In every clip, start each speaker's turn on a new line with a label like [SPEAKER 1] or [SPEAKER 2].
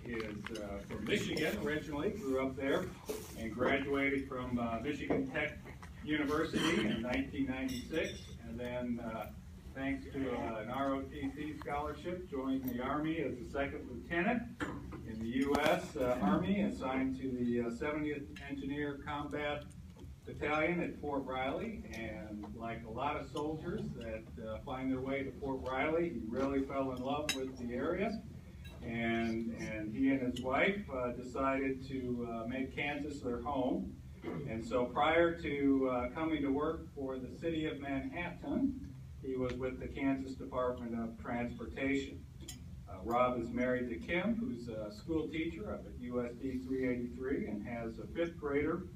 [SPEAKER 1] is from Michigan originally, grew up there, and graduated from Michigan Tech University in 1996, and then thanks to an ROTC scholarship, joined the Army as a second lieutenant in the U.S. Army, assigned to the 70th Engineer Combat Battalion at Fort Riley, and like a lot of soldiers that find their way to Fort Riley, he really fell in love with the area, and he and his wife decided to make Kansas their home. And so prior to coming to work for the city of Manhattan, he was with the Kansas Department of Transportation. Rob is married to Kim, who's a school teacher up at USD 383 and has a fifth grader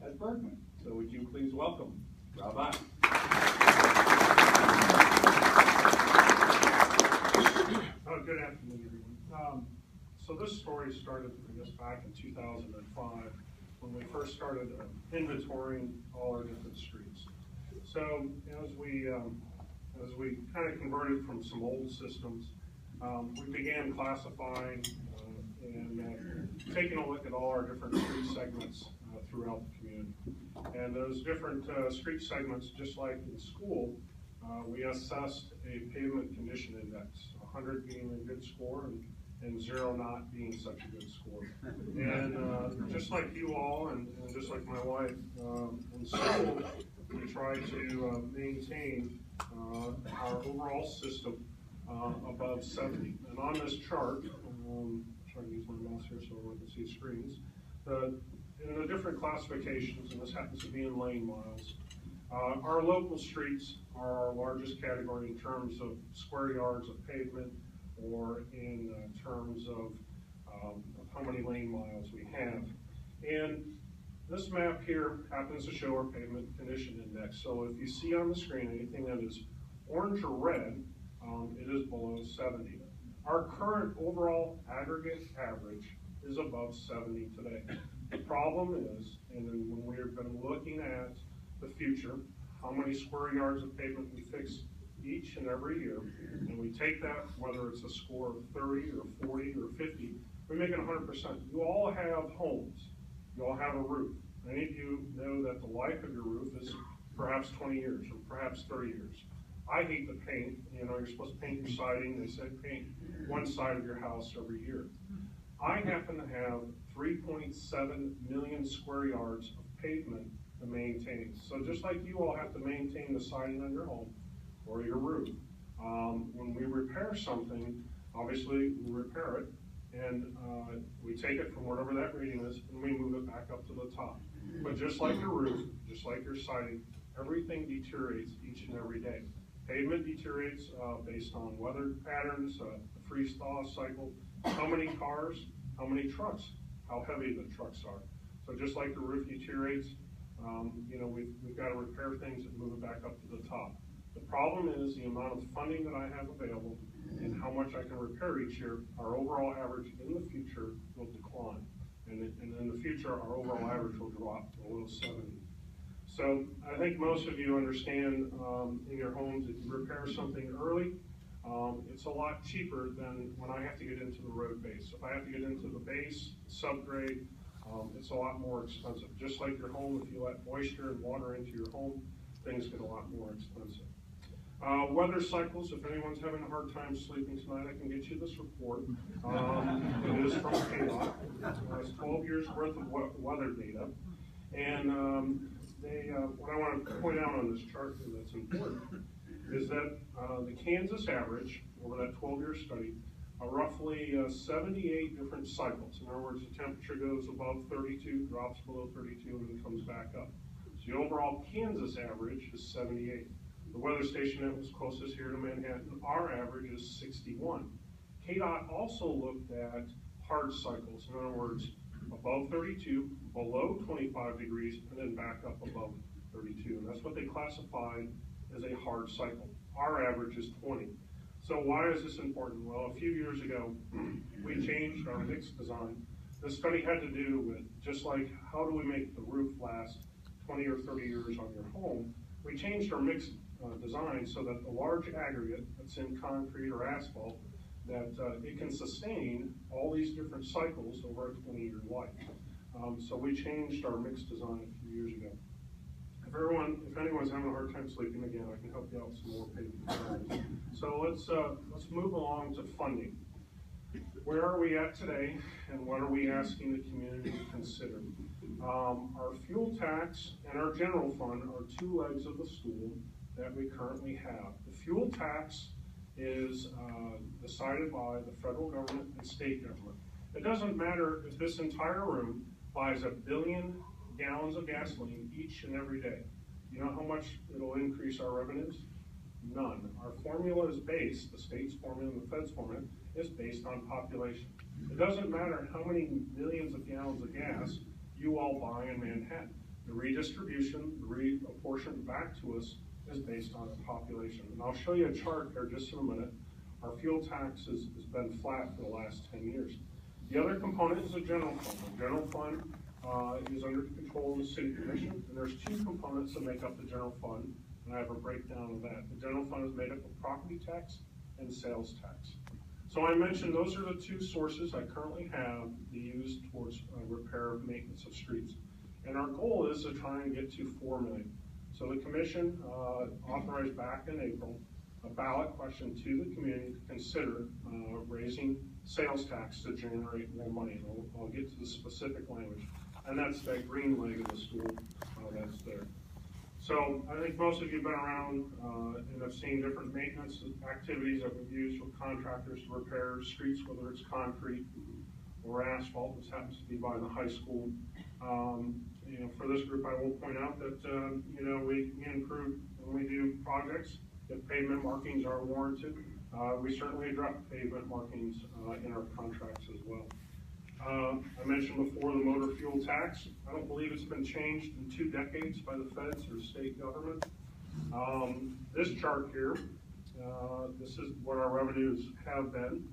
[SPEAKER 1] at Bergman. So would you please welcome Rob Ott.
[SPEAKER 2] Good afternoon, everyone. So this story started, I guess, back in 2005 when we first started inventorying all our different streets. So as we kind of converted from some old systems, we began classifying and taking a look at all our different street segments throughout the community. And those different street segments, just like in school, we assessed a pavement condition index, 100 being a good score and 0 not being such a good score. And just like you all, and just like my wife, in school, we try to maintain our overall system above 70. And on this chart, I'm trying to use my mouse here so everyone can see screens, in the different classifications, and this happens to be in lane miles, our local streets are our largest category in terms of square yards of pavement or in terms of how many lane miles we have. And this map here happens to show our pavement condition index. So if you see on the screen anything that is orange or red, it is below 70. Our current overall aggregate average is above 70 today. The problem is, and then when we've been looking at the future, how many square yards of pavement we fix each and every year, and we take that, whether it's a score of 30 or 40 or 50, we make it 100%. You all have homes. You all have a roof. Many of you know that the life of your roof is perhaps 20 years or perhaps 30 years. I hate the paint. You know, you're supposed to paint your siding. They said paint one side of your house every year. I happen to have 3.7 million square yards of pavement to maintain. So just like you all have to maintain the siding on your home or your roof, when we repair something, obviously we repair it, and we take it from whatever that rating is, and we move it back up to the top. But just like your roof, just like your siding, everything deteriorates each and every day. Pavement deteriorates based on weather patterns, the freeze-thaw cycle, how many cars, how many trucks, how heavy the trucks are. So just like the roof deteriorates, you know, we've got to repair things and move it back up to the top. The problem is the amount of funding that I have available and how much I can repair each year. Our overall average in the future will decline. And in the future, our overall average will drop below 70. So I think most of you understand in your homes, if you repair something early, it's a lot cheaper than when I have to get into the road base. If I have to get into the base, subgrade, it's a lot more expensive. Just like your home, if you let moisture and water into your home, things get a lot more expensive. Weather cycles, if anyone's having a hard time sleeping tonight, I can get you this report. It is from KDOT. It's 12 years worth of weather data. And what I want to point out on this chart that's important is that the Kansas average over that 12-year study are roughly 78 different cycles. In other words, the temperature goes above 32, drops below 32, and then comes back up. So the overall Kansas average is 78. The weather station that was closest here to Manhattan, our average is 61. KDOT also looked at hard cycles. In other words, above 32, below 25 degrees, and then back up above 32. And that's what they classified as a hard cycle. Our average is 20. So why is this important? Well, a few years ago, we changed our mix design. The study had to do with just like how do we make the roof last 20 or 30 years on your home. We changed our mix design so that the large aggregate that's in concrete or asphalt that it can sustain all these different cycles over a 20-year life. So we changed our mix design a few years ago. If anyone's having a hard time sleeping again, I can help you out with some more paper. So let's move along to funding. Where are we at today, and what are we asking the community to consider? Our fuel tax and our general fund are two legs of the stool that we currently have. The fuel tax is decided by the federal government and state government. It doesn't matter if this entire room buys 1 billion gallons of gasoline each and every day. You know how much it'll increase our revenues? None. Our formula is based, the state's formula and the Fed's formula, is based on population. It doesn't matter how many millions of gallons of gas you all buy in Manhattan. The redistribution, the reapportionment back to us is based on the population. And I'll show you a chart here just in a minute. Our fuel tax has been flat for the last 10 years. The other component is the general fund. The general fund is under the control of the city commission, and there's two components that make up the general fund, and I have a breakdown of that. The general fund is made up of property tax and sales tax. So I mentioned those are the two sources I currently have to use towards repair and maintenance of streets. And our goal is to try and get to 4 million. So the commission authorized back in April a ballot question to the community to consider raising sales tax to generate more money. And I'll get to the specific language. And that's that green leg of the stool that's there. So I think most of you have been around and have seen different maintenance activities that we've used with contractors to repair streets, whether it's concrete or asphalt. This happens to be by the high school. You know, for this group, I will point out that you know, we improve when we do projects. If pavement markings are warranted, we certainly address pavement markings in our contracts as well. I mentioned before the motor fuel tax. I don't believe it's been changed in 2 decades by the feds or state government. This chart here, this is what our revenues have been.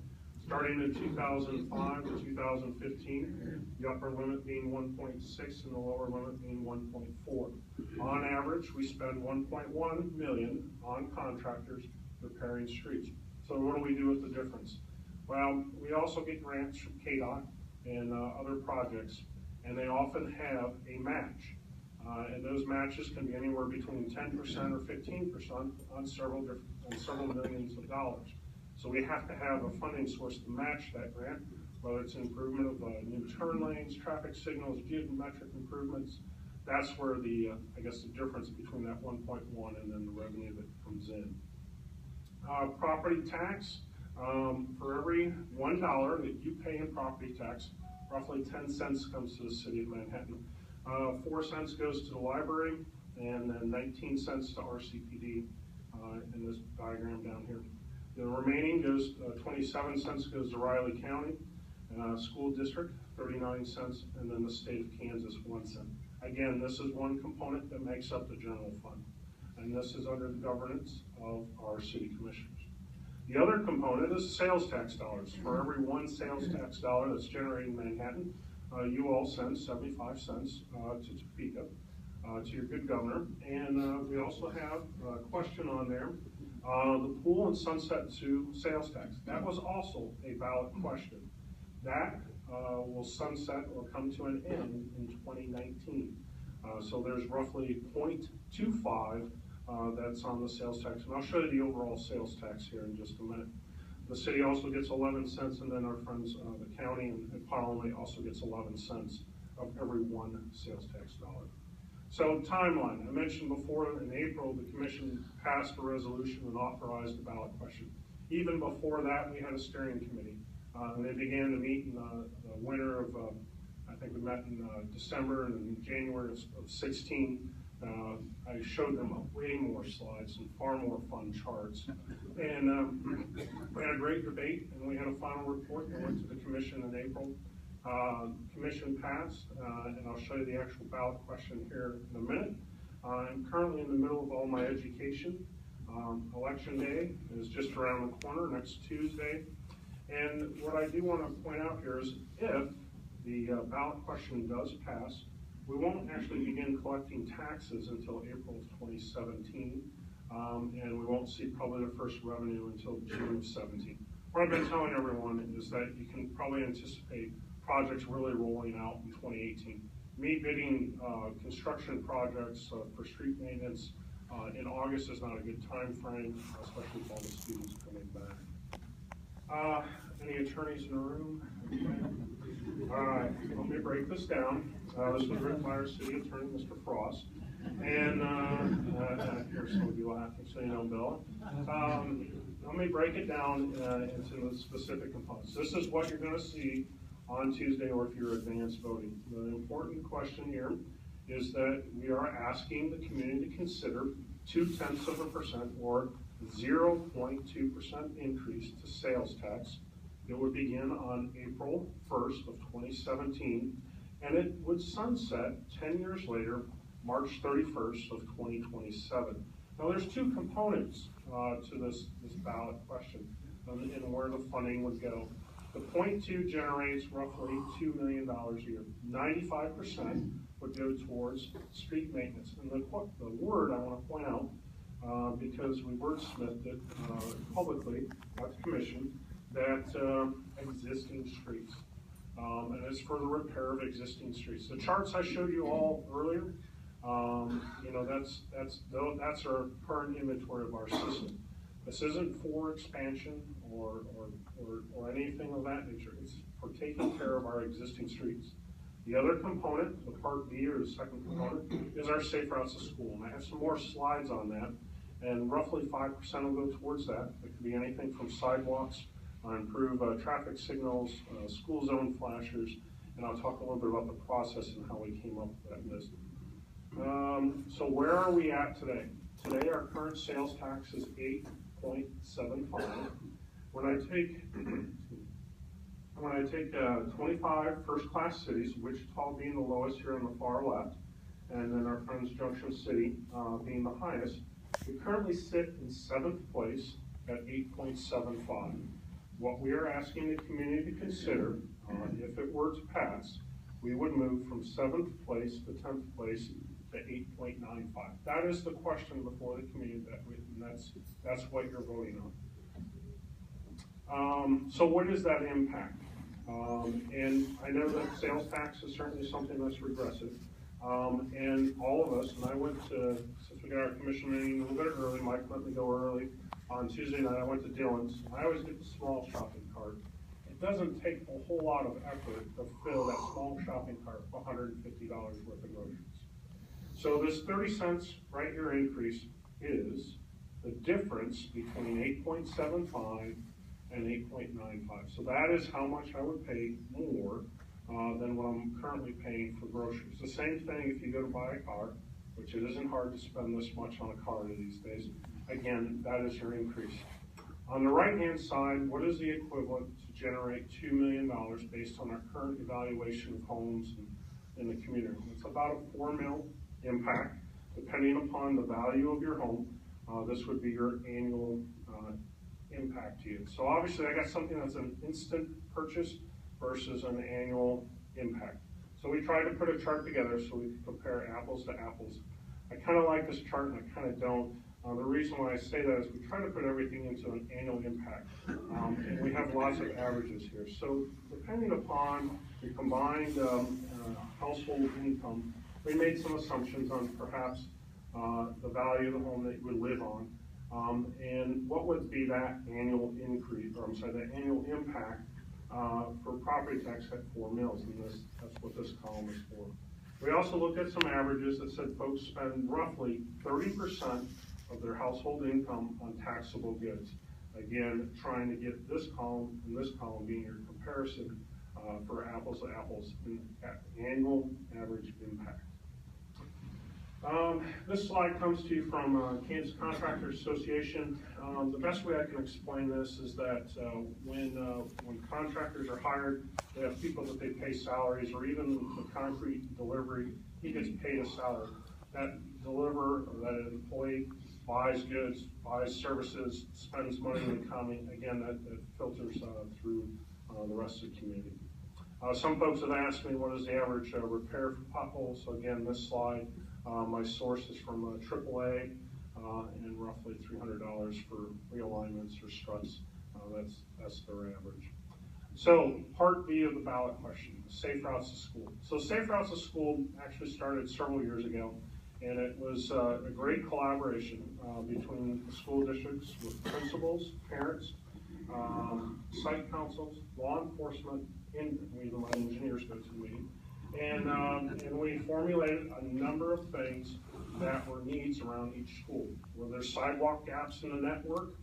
[SPEAKER 2] Starting in 2005 to 2015, the upper limit being 1.6 and the lower limit being 1.4. On average, we spend 1.1 million on contractors repairing streets. So what do we do with the difference? Well, we also get grants from KDOT and other projects, and they often have a match. And those matches can be anywhere between 10% or 15% on several millions of dollars. So we have to have a funding source to match that grant, whether it's improvement of new turn lanes, traffic signals, geometric improvements. That's where the, I guess, the difference between that 1.1 and then the revenue that comes in. Property tax, for every $1 that you pay in property tax, roughly 10 cents comes to the city of Manhattan. 4 cents goes to the library, and then 19 cents to RCPD in this diagram down here. The remaining goes, 27 cents goes to Riley County, School District, 39 cents, and then the state of Kansas, 1 cent. Again, this is one component that makes up the general fund, and this is under the governance of our city commissioners. The other component is sales tax dollars. For every 1 sales tax dollar that's generated in Manhattan, you all send 75 cents to Topeka, to your good governor. And we also have a question on there. The pool and Sunset Zoo sales tax. That was also a ballot question. That will sunset or come to an end in 2019. So there's roughly 0.25 that's on the sales tax. And I'll show you the overall sales tax here in just a minute. The city also gets 11 cents, and then our friends, the county and Parliament also gets 11 cents of every 1 sales tax dollar. So timeline, I mentioned before in April, the commission passed a resolution and authorized the ballot question. Even before that, we had a steering committee. They began to meet in the winter of, I think we met in December and in January of 16. I showed them way more slides and far more fun charts. And we had a great debate, and we had a final report that went to the commission in April. Commission passed, and I'll show you the actual ballot question here in a minute. I'm currently in the middle of all my education. Election day is just around the corner, next Tuesday. And what I do want to point out here is if the ballot question does pass, we won't actually begin collecting taxes until April of 2017, and we won't see probably the first revenue until June of 17. what I've been telling everyone is that you can probably anticipate projects really rolling out in 2018. Me bidding construction projects for street maintenance in August is not a good time frame, especially with all the students coming back. Any attorneys in the room? All right, let me break this down. This was written by our city attorney, Mr. Frost. And here's some of you laughing, so you know Bill. Let me break it down into the specific components. This is what you're going to see on Tuesday, or if you're advanced voting. The important question here is that we are asking the community to consider 0.2% or 0.2% increase to sales tax. It would begin on April 1st of 2017, and it would sunset 10 years later, March 31st of 2027. Now there's two components to this ballot question and where the funding would go. The 0.2 generates roughly $2 million a year. 95% would go towards street maintenance. And the word I want to point out, because we wordsmithed it publicly at the commission, that existing streets. And it's for the repair of existing streets. The charts I showed you all earlier, you know, that's our current inventory of our system. This isn't for expansion or anything of that nature. It's for taking care of our existing streets. The other component, the part B or the second component, is our safe routes to school. And I have some more slides on that. And roughly 5% will go towards that. It could be anything from sidewalks, improve traffic signals, school zone flashers, and I'll talk a little bit about the process and how we came up with that list. So where are we at today? Today our current sales tax is 8.75. When I take 25 first-class cities, Wichita being the lowest here on the far left, and then our friends Junction City being the highest, we currently sit in 7th place at 8.75. What we are asking the community to consider, if it were to pass, we would move from 7th place to 10th place to 8.95. That is the question before the community, and that's what you're voting on. So what does that impact? And I know that sales tax is certainly something that's regressive. And all of us, and I went to, since we got our commission meeting a little bit early, Mike let me go early. On Tuesday night, I went to Dillon's. I always get the small shopping cart. It doesn't take a whole lot of effort to fill that small shopping cart for $150 worth of groceries. So this 30 cents right here increase is the difference between 8.75 and 8.95. So that is how much I would pay more than what I'm currently paying for groceries. The same thing if you go to buy a car, which it isn't hard to spend this much on a car these days. Again, that is your increase. On the right-hand side, what is the equivalent to generate $2 million based on our current evaluation of homes in the community? It's about a $4 million impact, depending upon the value of your home. This would be your annual impact to you. So obviously, I got something that's an instant purchase versus an annual impact. So we tried to put a chart together so we could compare apples to apples. I kind of like this chart and I kind of don't. The reason why I say that is we try to put everything into an annual impact, and we have lots of averages here. So depending upon the combined household income, we made some assumptions on perhaps the value of the home that you would live on, and what would be that annual increase, or I'm sorry, that annual impact for property tax at 4 mills, and that's what this column is for. We also looked at some averages that said folks spend roughly 30% of their household income on taxable goods. Again, trying to get this column and this column being your comparison for apples to apples in annual average impact. This slide comes to you from Kansas Contractors Association. The best way I can explain this is that when contractors are hired, they have people that they pay salaries, or even the concrete delivery, he gets paid a salary. That deliverer or that employee buys goods, buys services, spends money in the economy. Again, that filters through the rest of the community. Some folks have asked me what is the average repair for potholes. So again, this slide, my source is from AAA, and roughly $300 for realignments or struts That's their average. So part B of the ballot question, safe routes to school. So safe routes to school actually started several years ago, and it was a great collaboration between the school districts with principals, parents, site councils, law enforcement, and we even let engineers go to the meeting. And we formulated a number of things that were needs around each school. Were there sidewalk gaps in the network?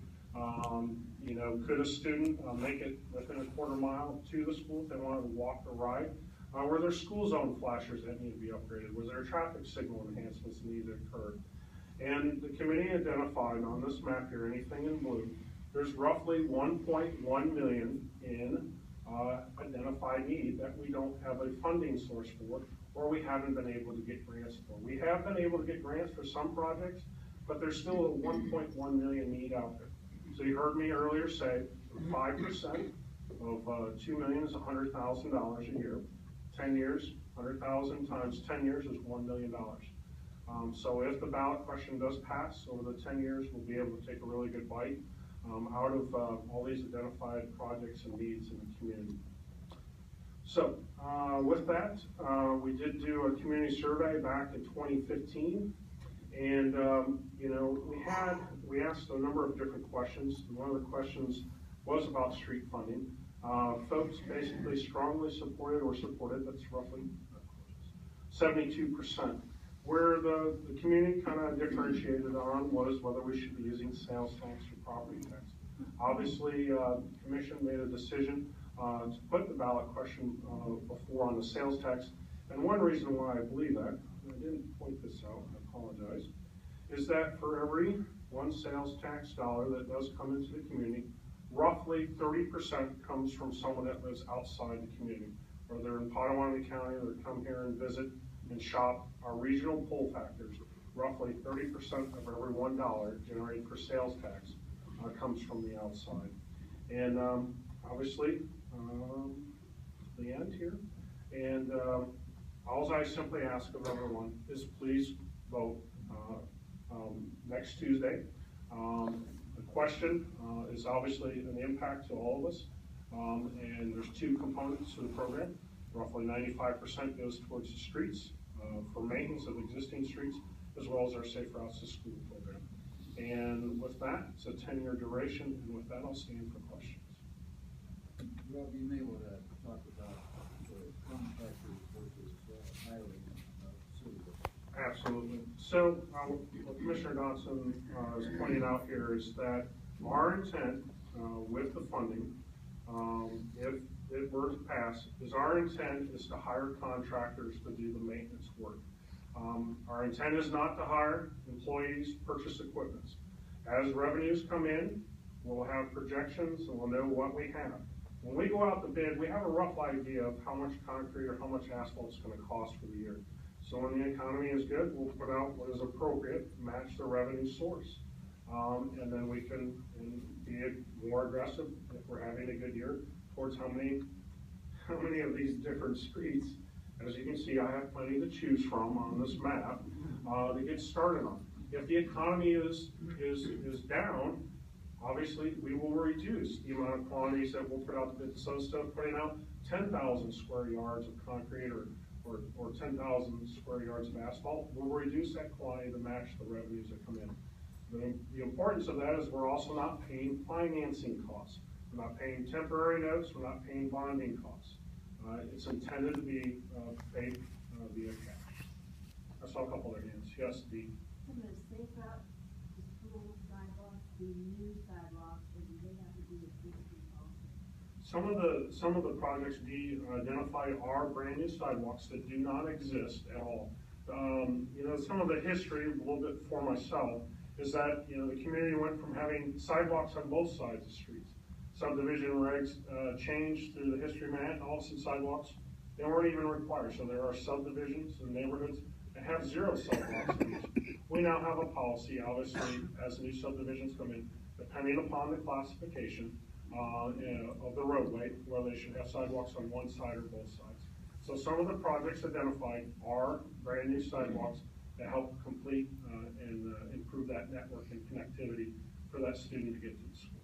[SPEAKER 2] You know, could a student make it within a quarter mile to the school if they wanted to walk or ride? Were there school zone flashers that need to be upgraded? Was there traffic signal enhancements that needed to occur? And the committee identified on this map here, anything in blue, there's roughly 1.1 million in identified need that we don't have a funding source for, or we haven't been able to get grants for. We have been able to get grants for some projects, but there's still a 1.1 million need out there. So you heard me earlier say 5% of 2 million is $100,000 a year. 10 years, 100,000 times 10 years is $1 million. So if the ballot question does pass over the 10 years, we'll be able to take a really good bite out of all these identified projects and needs in the community. So with that, we did do a community survey back in 2015. And, you know, we asked a number of different questions. One of the questions was about street funding. Folks basically strongly supported or supported, that's roughly 72%. Where the community kind of differentiated on was whether we should be using sales tax or property tax. Obviously, the commission made a decision to put the ballot question before on the sales tax. And one reason why I believe that, and I didn't point this out, I apologize, is that for every one sales tax dollar that does come into the community, roughly 30% comes from someone that lives outside the community, whether they're in Potawatomi County or come here and visit and shop. Our regional poll factors, roughly 30% of every $1 generated for sales tax comes from the outside. And obviously, the end here. And all I simply ask of everyone is please vote next Tuesday. The question is obviously an impact to all of us, and there's two components to the program. Roughly 95% goes towards the streets for maintenance of existing streets, as well as our Safe Routes to School program. And with that, it's a 10-year duration, and with that, I'll stand for questions.
[SPEAKER 3] Rob, you may want to talk about the contractors versus hiring suitable.
[SPEAKER 2] Absolutely. So what Commissioner Dodson has pointed out here is that our intent with the funding, if it were to pass, is our intent is to hire contractors to do the maintenance work. Our intent is not to hire employees, purchase equipment. As revenues come in, we'll have projections and we'll know what we have. When we go out to bid, we have a rough idea of how much concrete or how much asphalt is going to cost for the year. So when the economy is good, we'll put out what is appropriate to match the revenue source. And then we can be more aggressive if we're having a good year towards how many of these different streets. As you can see, I have plenty to choose from on this map to get started on. If the economy is down, obviously we will reduce the amount of quantities that we'll put out to bid. So instead of putting out 10,000 square yards of concrete or 10,000 square yards of asphalt, we'll reduce that quantity to match the revenues that come in. The importance of that is we're also not paying financing costs. We're not paying temporary notes, we're not paying bonding costs. It's intended to be paid via cash. I saw a couple of hands. Yes, Dee.
[SPEAKER 4] Some of the safe route to school sidewalks, the new sidewalks, or do they have to be existing also?
[SPEAKER 2] Some of the projects Dee identify are brand new sidewalks that do not exist at all. You know, some of the history, a little bit for myself, is that, you know, the community went from having sidewalks on both sides of streets. Subdivision regs changed through the history man, and all of a sudden sidewalks, they weren't even required. So there are subdivisions and neighborhoods that have 0 sidewalks. We now have a policy, obviously, as new subdivisions come in, depending upon the classification of the roadway, whether they should have sidewalks on one side or both sides. So some of the projects identified are brand new sidewalks that help complete and improve that network and connectivity for that student to get to the school.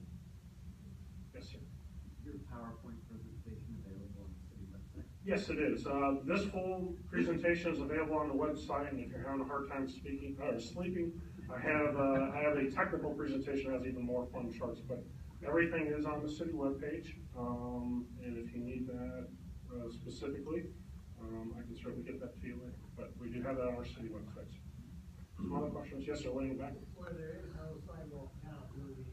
[SPEAKER 5] your PowerPoint presentation available on the city website?
[SPEAKER 2] Yes, it is. This full presentation is available on the website, and if you're having a hard time speaking or sleeping, I have a technical presentation that has even more fun charts, but everything is on the city webpage. And if you need that specifically, I can certainly get that to you later. But we do have that on our city website. Some other questions? Yes, sir, laying back.
[SPEAKER 6] Where there is no sidewalk now, will the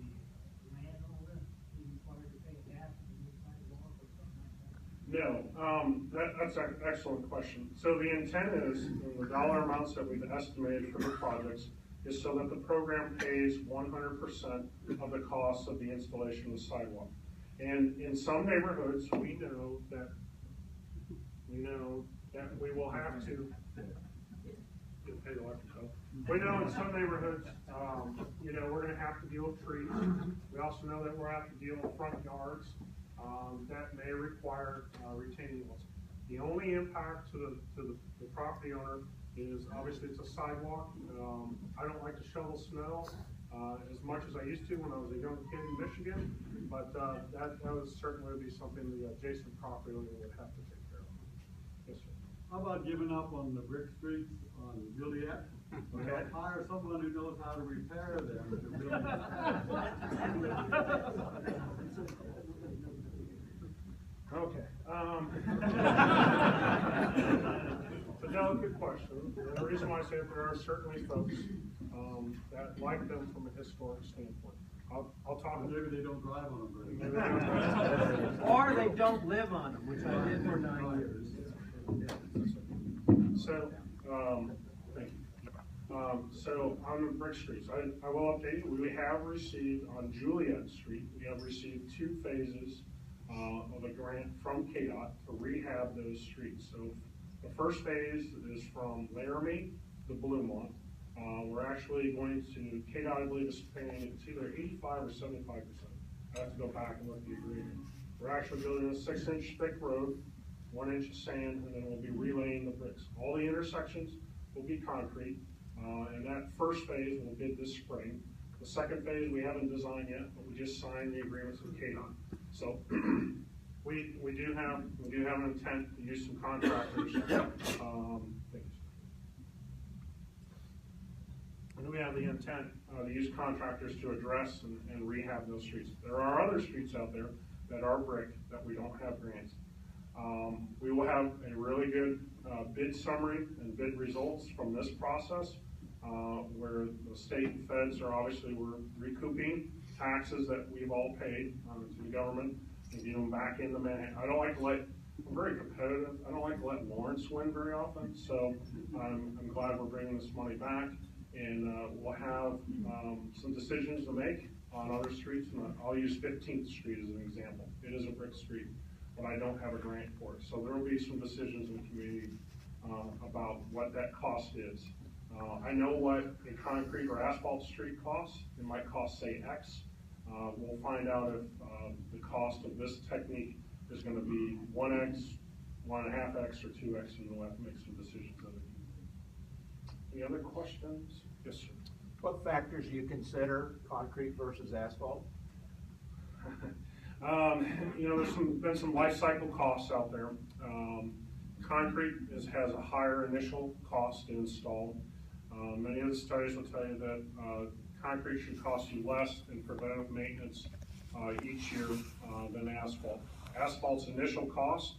[SPEAKER 6] landowner be required to pay a tax on the sidewalk or something like that?
[SPEAKER 2] No, that's an excellent question. So the intent is, the dollar amounts that we've estimated for the projects is so that the program pays 100% of the cost of the installation of the sidewalk. And in some neighborhoods, we know that we will have to get paid electric bill. We know in some neighborhoods, we're gonna have to deal with trees. We also know that we're gonna have to deal with front yards, that may require, retaining walls. The only impact to the property owner is obviously it's a sidewalk. I don't like to shovel snow, as much as I used to when I was a young kid in Michigan, but, that would certainly be something the adjacent property owner would have to take care of. Yes, sir.
[SPEAKER 7] How about giving up on the brick streets on Juliet?
[SPEAKER 2] Okay.
[SPEAKER 7] Hire someone who knows how to repair them to really.
[SPEAKER 2] Okay. But no, good question. The reason why I say that there are certainly folks, that like them from a historic standpoint. I'll talk.
[SPEAKER 7] Maybe they don't drive on them very
[SPEAKER 2] Maybe
[SPEAKER 7] much.
[SPEAKER 2] they don't.
[SPEAKER 8] Or they don't live on them, which I did for 9 years.
[SPEAKER 2] So, thank you. So on the brick streets, I will update you. We have received on Juliet Street, we have received 2 phases of a grant from KDOT to rehab those streets. So the first phase is from Laramie to Bluemont. We're actually going to, KDOT I believe is paying, it's either 85 or 75%. I have to go back and look at the agreement. We're actually building a 6-inch thick road, 1 inch of sand, and then we'll be relaying the bricks. All the intersections will be concrete, and that first phase we'll bid this spring. The second phase we haven't designed yet, but we just signed the agreements with KDOT. So we do have an intent to use some contractors. And we have the intent to use contractors to address and rehab those streets. There are other streets out there that are brick that we don't have grants. We will have a really good bid summary and bid results from this process, where the state and feds are obviously, we're recouping taxes that we've all paid to the government and getting them back in the Manhattan. I'm very competitive. I don't like to let Lawrence win very often, so I'm glad we're bringing this money back, and we'll have some decisions to make on other streets. And I'll use 15th Street as an example. It is a brick street, but I don't have a grant for it. So there will be some decisions in the community about what that cost is. I know what a concrete or asphalt street costs. It might cost, say, X. We'll find out if the cost of this technique is going to be 1X, 1.5X, or 2X, and we'll have to make some decisions of it. Any other questions? Yes, sir.
[SPEAKER 8] What factors do you consider concrete versus asphalt?
[SPEAKER 2] There's been some life cycle costs out there. Concrete has a higher initial cost to install. Many of the studies will tell you that concrete should cost you less in preventive maintenance each year than asphalt. Asphalt's initial cost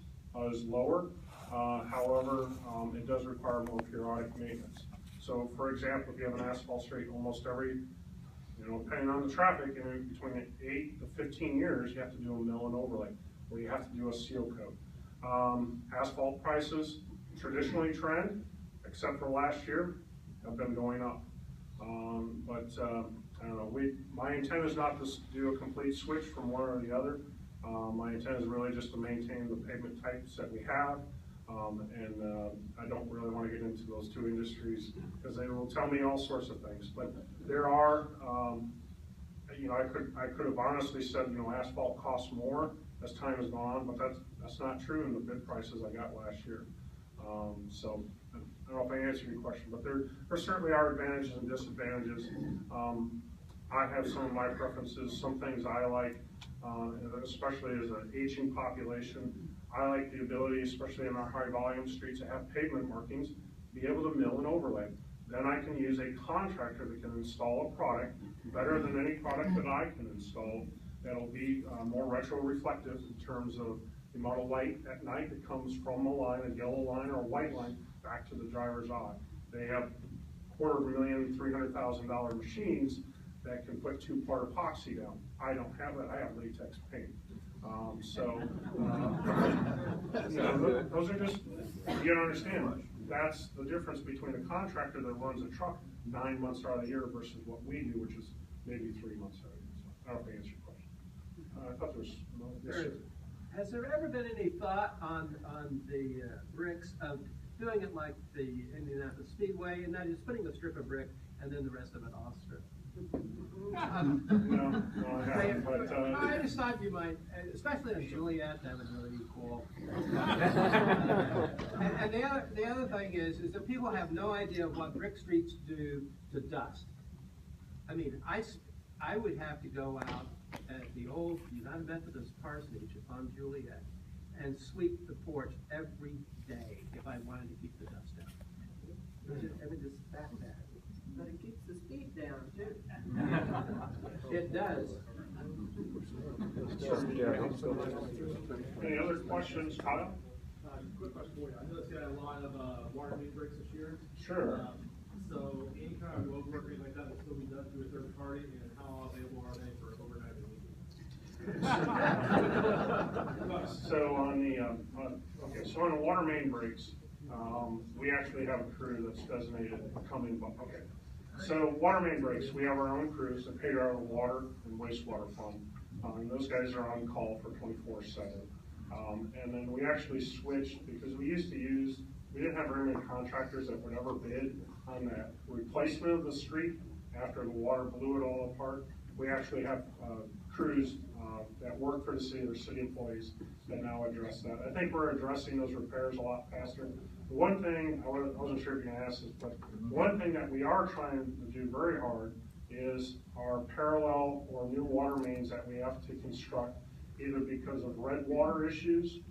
[SPEAKER 2] is lower, however, it does require more periodic maintenance. So, for example, if you have an asphalt street, almost every, depending on the traffic, between 8 to 15 years, you have to do a mill and overlay, or you have to do a seal coat. Asphalt prices traditionally trend, except for last year, have been going up. I don't know, my intent is not to do a complete switch from one or the other. My intent is really just to maintain the pavement types that we have. I don't really want to get into those 2 industries because they will tell me all sorts of things. But there are, I could have honestly said, asphalt costs more as time has gone, but that's not true in the bid prices I got last year. So I don't know if I answered your question, but there certainly are advantages and disadvantages. I have some of my preferences. Some things I like and especially as an aging population. I like the ability, especially in our high volume streets that have pavement markings, be able to mill and overlay. Then I can use a contractor that can install a product better than any product that I can install that'll be more retro reflective in terms of the amount of light at night that comes from a line, a yellow line or a white line, back to the driver's eye. They have $250,000, $300,000 machines that can put 2-part epoxy down. I don't have that, I have latex paint. Those are just, you gotta understand, that's the difference between a contractor that runs a truck 9 months out of the year versus what we do, which is maybe 3 months out of the year. So I don't know if I answered your question. I thought there was, yes, sir.
[SPEAKER 5] Has there ever been any thought on the bricks of doing it like the Indianapolis Speedway, and not just putting a strip of brick and then the rest of it off strip?
[SPEAKER 2] No, I haven't, but,
[SPEAKER 5] I just thought you might, especially in Juliet, that would really be cool. And the other thing is that people have no idea of what brick streets do to dust. I mean, I would have to go out at the old United Methodist parsonage on Juliet and sweep the porch every day if I wanted to keep the dust out. I mean, just that bad.
[SPEAKER 9] But it keeps the speed down too.
[SPEAKER 5] It does.
[SPEAKER 2] any other questions, Kyle?
[SPEAKER 10] Quick question for you. I noticed you had a lot of water main breaks this year.
[SPEAKER 2] Sure.
[SPEAKER 10] So any kind of road work or anything like that will still be done through a third party, and how available are they for overnight relief?
[SPEAKER 2] So on the water main breaks, we actually have a crew that's designated to come in. Okay. So water main breaks, we have our own crews that pay out of the water and wastewater fund. And those guys are on call for 24/7. And then we actually switched because we didn't have very many contractors that would ever bid on that replacement of the street after the water blew it all apart. We actually have crews that work for the city, they're city employees, that now address that. I think we're addressing those repairs a lot faster. One thing, I wasn't sure if you can ask this, but one thing that we are trying to do very hard is our parallel or new water mains that we have to construct, either because of red water issues,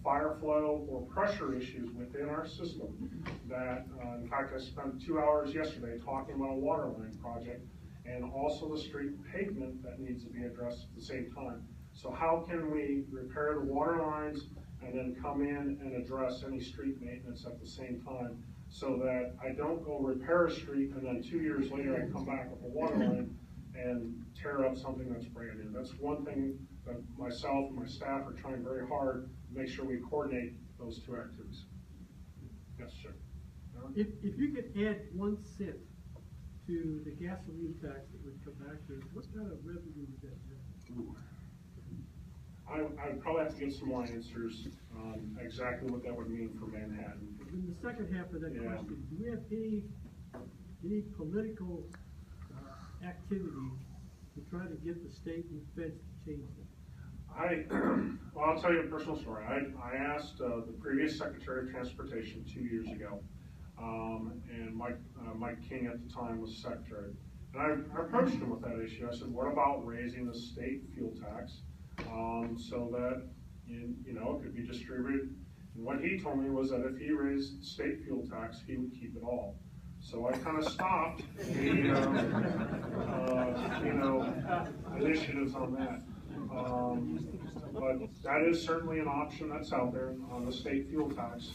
[SPEAKER 2] fire flow, or pressure issues within our system. That, in fact, I spent 2 hours yesterday talking about a water line project and also the street pavement that needs to be addressed at the same time. So how can we repair the water lines and then come in and address any street maintenance at the same time, so that I don't go repair a street and then 2 years later I come back with a water line and tear up something that's brand new. That's one thing that myself and my staff are trying very hard to make sure we coordinate those two activities. Yes, sir.
[SPEAKER 11] If you could add 1 cent to the gasoline tax that would come back to us, what kind of revenue would that generate?
[SPEAKER 2] I'd probably have to get some more answers on exactly what that would mean for Manhattan.
[SPEAKER 11] In the second half of that
[SPEAKER 2] Yeah.
[SPEAKER 11] question, do we have any political activity to try to get the state and feds to change that?
[SPEAKER 2] Well, I'll tell you a personal story. I asked the previous Secretary of Transportation 2 years ago, and Mike King at the time was Secretary. And I approached him with that issue. I said, what about raising the state fuel tax so that it could be distributed? And what he told me was that if he raised state fuel tax, he would keep it all. So I kind of stopped the initiatives on that. But that is certainly an option that's out there on the state fuel tax.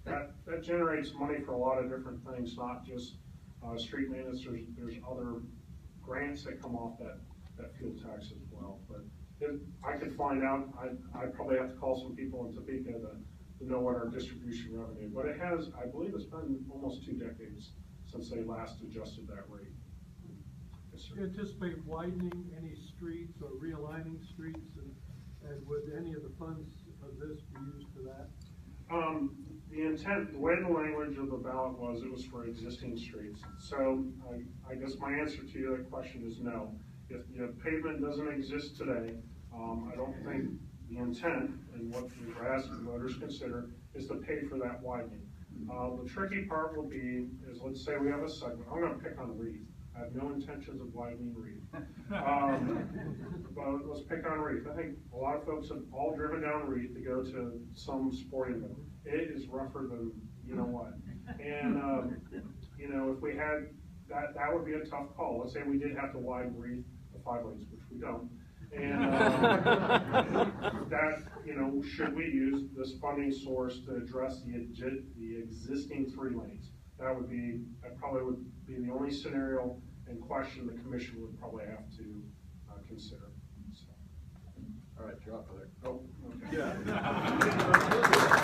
[SPEAKER 2] That generates money for a lot of different things, not just street maintenance. There's other grants that come off that fuel tax as well. But I could find out. I'd probably have to call some people in Topeka to know what our distribution revenue. But I believe it's been almost 2 decades since they last adjusted that rate. Yes, sir.
[SPEAKER 11] Do you anticipate widening any streets or realigning streets, and would any of the funds of this be used for that?
[SPEAKER 2] The intent, the way the language of the ballot was, it was for existing streets. So I guess my answer to your question is no. If pavement doesn't exist today, I don't think the intent and what we're asking voters consider is to pay for that widening. The tricky part will be is, let's say we have a segment. I'm going to pick on Reed. I have no intentions of widening Reed. But let's pick on Reef. I think a lot of folks have all driven down Reef to go to some sporting event. It is rougher than you know what. And, you know, if we had, that would be a tough call. Let's say we did have to widen Reef to 5 lanes, which we don't. And that, you know, should we use this funding source to address the existing 3 lanes? That probably would be the only scenario and question the commission would probably have to consider. So.
[SPEAKER 8] All right, you're up there.
[SPEAKER 2] Oh, okay.
[SPEAKER 8] Yeah.